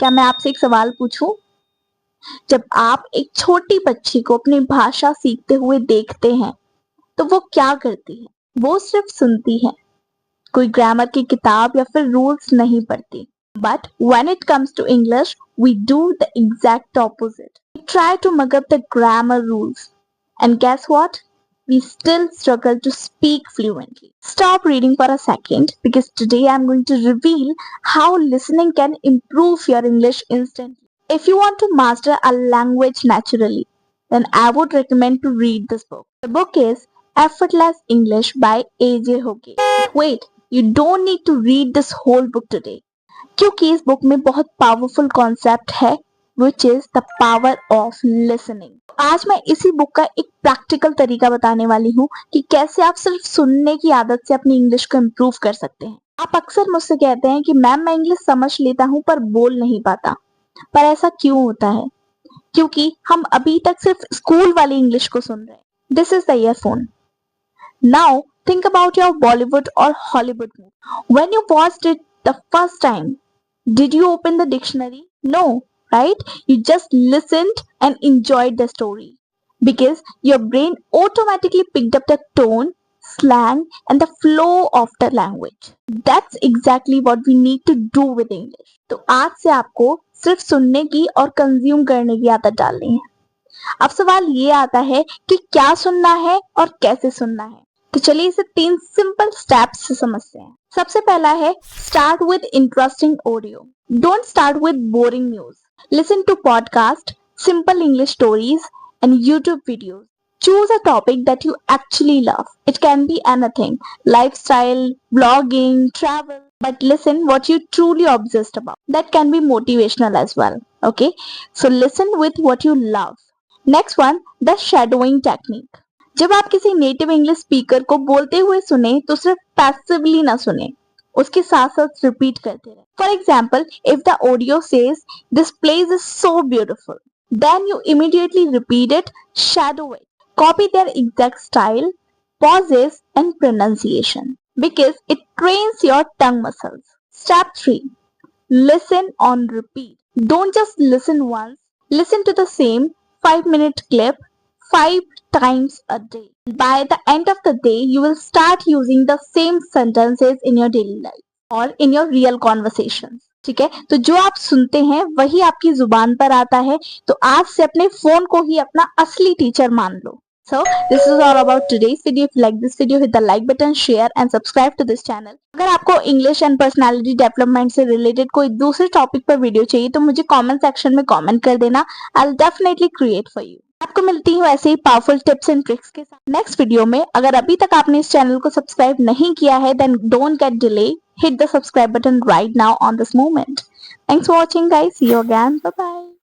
क्या मैं आपसे एक सवाल पूछूं? जब आप एक छोटी बच्ची को अपनी भाषा सीखते हुए देखते हैं, तो वो क्या करती है? वो सिर्फ सुनती है, कोई ग्रामर की किताब या फिर रूल्स नहीं पढ़ती. But when it comes to English, we do the exact opposite. We try to mug up the grammar rules. And guess what? We still struggle to speak fluently. Stop reading for a second because today I'm going to reveal how listening can improve your English instantly. If you want to master a language naturally, then I would recommend to read this book. The book is Effortless English by A.J. Hoge. Wait, you don't need to read this whole book today. क्योंकि इस book में बहुत powerful concept है which is the power of listening. आज मैं इसी book का एक प्रैक्टिकल तरीका बताने वाली हूँ कि कैसे आप सिर्फ सुनने की आदत से अपनी इंग्लिश को इम्प्रूव कर सकते हैं. आप अक्सर मुझसे कहते हैं कि मैम मैं इंग्लिश समझ लेता हूँ पर बोल नहीं पाता. पर ऐसा क्यों होता है? क्योंकि हम अभी तक सिर्फ स्कूल वाली इंग्लिश को सुन रहे हैं. This is the earphone. Now think about your Bollywood or Hollywood movie. When you watched it the first time, did you open the dictionary? No, right? You just listened and enjoyed the story because your brain automatically picked up the tone, slang, and the flow of the language. That's exactly what we need to do with English. तो आज से आपको सिर्फ सुनने की और consume करने की आदत डालनी है. अब सवाल ये आता है कि क्या सुनना है और कैसे सुनना है. तो चलिए इसे 3 सिंपल स्टेप्स से समझते हैं. सबसे पहला है start with interesting audio. Don't start with boring news. Listen to podcast, simple English stories and YouTube videos. Choose a topic that you actually love. It can be anything, lifestyle, blogging, travel. But listen what you truly obsessed about. That can be motivational as well. Okay? So listen with what you love. Next one, the shadowing technique. जब आप किसी native English speaker को बोलते हुए सुने तो सिर्फ passively ना सुने, उसके साथ साथ रिपीट करते रहे. For example, if the audio says this place is so beautiful, then you immediately repeat it, shadow it, copy their exact style, pauses and pronunciation because it trains your tongue muscles. Step 3. Listen on repeat. Don't just listen once. Listen to the same 5-minute clip 5 times a day. By the end of the day, you will start using the same sentences in your daily life or in your real conversations. ठीक है, तो जो आप सुनते हैं वही आपकी जुबान पर आता है. तो आज से अपने फोन को ही अपना असली टीचर मान लो. So this is all about today's video. If you like this video, hit the like button, share and subscribe to this channel. अगर आपको इंग्लिश एंड पर्सनालिटी डेवलपमेंट से रिलेटेड कोई दूसरे टॉपिक पर वीडियो चाहिए तो मुझे कमेंट सेक्शन में कमेंट कर देना. I'll definitely create for you. आपको मिलती हूँ ऐसे ही पावरफुल टिप्स एंड ट्रिक्स के साथ नेक्स्ट वीडियो में. अगर अभी तक आपने इस चैनल को सब्सक्राइब नहीं किया है then don't get delay, hit the subscribe button right now on this moment. Thanks for watching guys. See you again. Bye bye.